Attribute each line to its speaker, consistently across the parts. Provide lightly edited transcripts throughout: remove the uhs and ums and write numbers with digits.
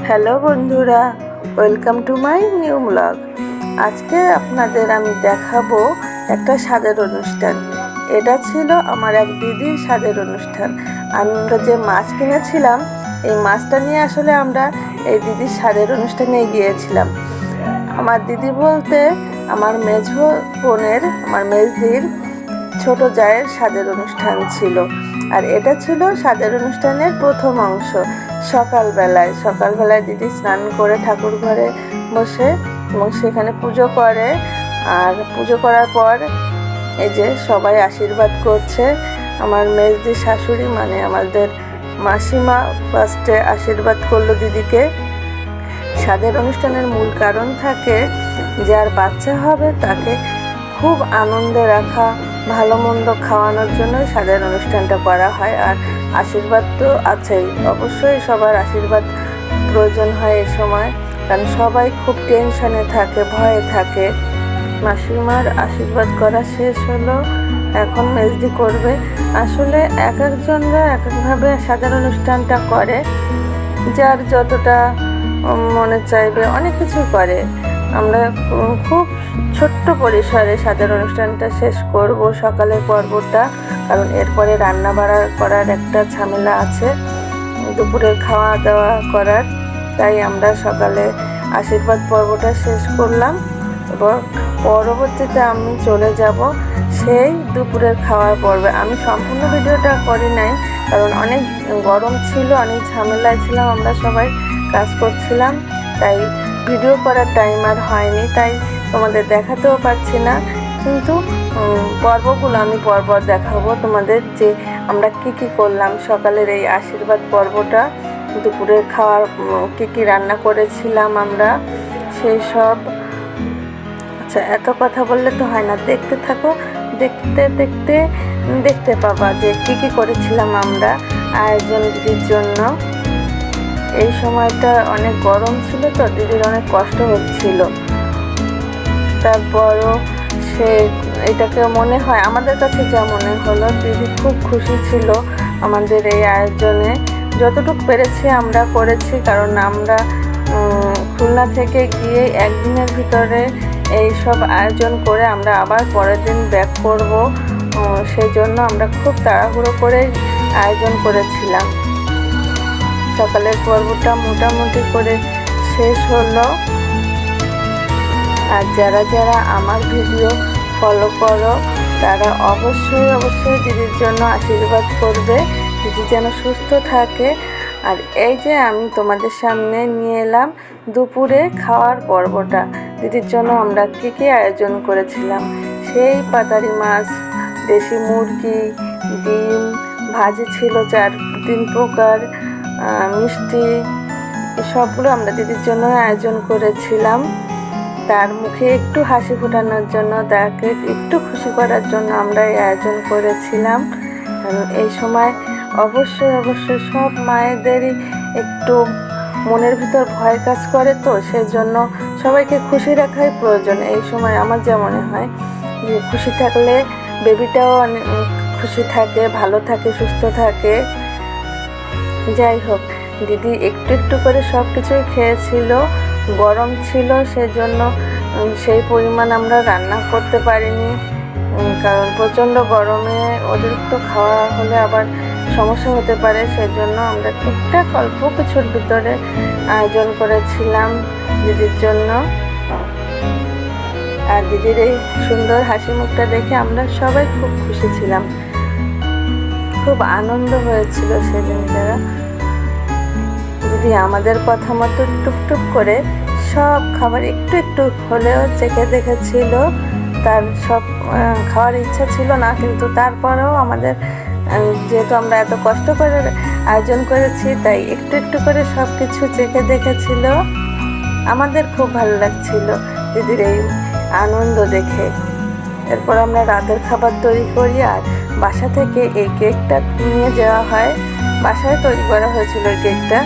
Speaker 1: Hello বন্ধুরা, welcome to my new blog. আজকে আপনাদের আমি দেখাবো একটা স্বাদের অনুষ্ঠান। এটা ছিল আমার এক দিদির স্বাদের অনুষ্ঠান। আমরা যে মাছ কিনেছিলাম, এই মাছটা নিয়ে আসলে আমরা এই দিদির স্বাদের অনুষ্ঠানে গিয়েছিলাম। আমার দিদি বলতে আমার মেঝো বোনের, আমার মেজদির ছোট জায়ের স্বাদের অনুষ্ঠান ছিল। আর এটা ছিল স্বাদের অনুষ্ঠানের প্রথম অংশ। সকালবেলায় দিদি স্নান করে ঠাকুর ঘরে বসে এবং সেখানে পুজো করে। আর পুজো করার পর এই যে সবাই আশীর্বাদ করছে। আমার মেজদির শাশুড়ি মানে আমাদের মাসিমা ফার্স্টে আশীর্বাদ করলো দিদিকে। স্বাদের অনুষ্ঠানের মূল কারণ থাকে যার বাচ্চা হবে তাকে খুব আনন্দে রাখা, ভালো মন্দ খাওয়ানোর জন্যই স্বাদের অনুষ্ঠানটা করা হয়। আর আশীর্বাদ তো আছেই, অবশ্যই সবার আশীর্বাদ প্রয়োজন হয় এই সময়, কারণ সবাই খুব টেনশনে থাকে, ভয়ে থাকে। মাসিমার আশীর্বাদ করা শেষ হলো, এখন মেজদি করবে। আসলে এক একজনরা এক একভাবে স্বাদের অনুষ্ঠানটা করে, যার যতটা মনে চাইবে অনেক কিছু করে। আমরা খুব ছোট্ট পরিসরে স্বাদের অনুষ্ঠানটা শেষ করব সকালের পর্বটা, কারণ এরপরে রান্না বাড়া করার একটা ঝামেলা আছে, দুপুরের খাওয়া দাওয়া করার। তাই আমরা সকালে আশীর্বাদ পর্বটা শেষ করলাম এবং পরবর্তীতে আমি চলে যাব সেই দুপুরের খাওয়ার পর্বে। আমি সম্পূর্ণ ভিডিওটা করি নাই, কারণ অনেক গরম ছিল, অনেক ঝামেলায় ছিলাম, আমরা সবাই কাজ করছিলাম, তাই ভিডিও করার টাইম আর হয়নি, তাই তোমাদের দেখাতেও পারছি না। কিন্তু পর্বগুলো আমি পরপর দেখাবো তোমাদের, যে আমরা কি করলাম সকালের এই আশীর্বাদ পর্বটা, দুপুরের খাওয়ার কি রান্না করেছিলাম আমরা, সেই সব। আচ্ছা, এত কথা বললে তো হয় না, দেখতে থাকো, দেখতে পাবা যে কি করেছিলাম আমরা আয়োজন দিদির জন্য। এই সময়টা অনেক গরম ছিল তো, দিদির অনেক কষ্ট হচ্ছিল। তারপরও সে এটাকে মনে হয়, আমাদের কাছে যা মনে হলো, দিদি খুব খুশি ছিল আমাদের এই আয়োজনে। যতটুকু পেরেছি আমরা করেছি, কারণ আমরা খুলনা থেকে গিয়ে একদিনের ভিতরে এই সব আয়োজন করে আমরা আবার পরের দিন ব্যাক করব, সেই জন্য আমরা খুব তাড়াহুড়ো করে আয়োজন করেছিলাম। সকালের পর্বটা মোটামুটি করে শেষ হলো। আর যারা আমার ভিডিও ফলো করো তারা অবশ্যই দিদির জন্য আশীর্বাদ করবে, দিদি যেন সুস্থ থাকে। আর এই যে আমি তোমাদের সামনে নিয়ে এলাম দুপুরে খাওয়ার পর্বটা। দিদির জন্য আমরা কি আয়োজন করেছিলাম, সেই পাতারি মাছ, দেশি মুরগি, ডিম, ভাজি ছিল 4-3 প্রকার, মিষ্টি, সবগুলো আমরা দিদির জন্য আয়োজন করেছিলাম। তার মুখে একটু হাসি ফোটানোর জন্য, তাকে একটু খুশি করার জন্য আমরা এই আয়োজন করেছিলাম। এই সময় অবশ্যই সব মায়েদেরই একটু মনের ভিতর ভয় কাজ করে, তো সেই জন্য সবাইকে খুশি রাখাই প্রয়োজন। এই সময় আমার যা মনে হয় যে খুশি থাকলে বেবিটাও অনেক খুশি থাকে, ভালো থাকে, সুস্থ থাকে। যাই হোক, দিদি একটু করে সব কিছুই খেয়েছিল। গরম ছিল, সেজন্য সেই পরিমাণ আমরা রান্না করতে পারিনি, কারণ প্রচণ্ড গরমে অতিরিক্ত খাওয়া হলে আবার সমস্যা হতে পারে। সেজন্য আমরা টুকটাক অল্প কিছুর ভিতরে আয়োজন করেছিলাম দিদির জন্য। আর দিদির এই সুন্দর হাসি মুখটা দেখে আমরা সবাই খুব খুশি ছিলাম, খুব আনন্দ হয়েছিল সেদিন। যারা দিদি আমাদের কথা মতো টুকটুক করে সব খাবার একটু হলেও চেখে দেখেছিল। তার সব খাওয়ার ইচ্ছা ছিল না, কিন্তু তারপরেও আমাদের, যেহেতু আমরা এত কষ্ট করে আয়োজন করেছি, তাই একটু করে সব কিছু চেখে দেখেছিল। আমাদের খুব ভালো লাগছিল দিদির এই আনন্দ দেখে। এরপর আমরা রাতের খাবার তৈরি করি, আর বাসা থেকে এই কেকটা নিয়ে যাওয়া হয়। বাসায় তৈরি করা হয়েছিল এই কেকটা,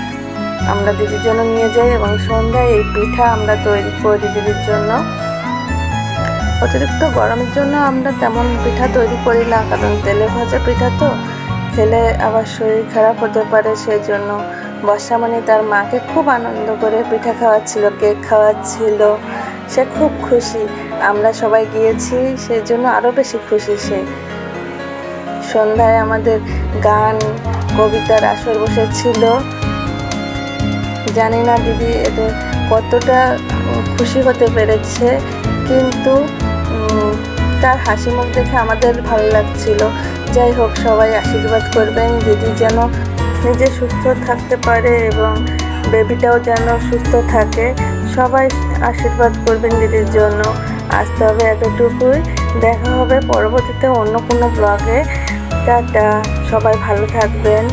Speaker 1: আমরা দিদির জন্য নিয়ে যাই এবং সন্ধ্যায় এই পিঠা আমরা তৈরি করি দিদির জন্য। অতিরিক্ত গরমের জন্য আমরা তেমন পিঠা তৈরি করি না, কারণ তেলে ভাজা পিঠা তো খেলে আবার শরীর খারাপ হতে পারে, সেই জন্য বর্ষামণি তার মাকে খুব আনন্দ করে পিঠা খাওয়াচ্ছিল, কেক খাওয়াচ্ছিল। সে খুব খুশি। আমরা সবাই গিয়েছি, সেজন্য আরও বেশি খুশি সে। সন্ধ্যায় আমাদের গান কবিতার আসর বসেছিল। জানি না দিদি এদের কতটা খুশি হতে পেরেছে, কিন্তু তার হাসি মুখ দেখে আমাদের ভালো লাগছিল। যাই হোক, সবাই আশীর্বাদ করবেন দিদি যেন নিজে সুস্থ থাকতে পারে এবং বেবিটাও যেন সুস্থ থাকে। সবাই আশীর্বাদ করবেন দিদির জন্য। আজ তবে এতটুকুই, দেখা হবে পরবর্তীতে অন্য কোনো ব্লগে। টাটা, সবাই ভালো থাকবেন।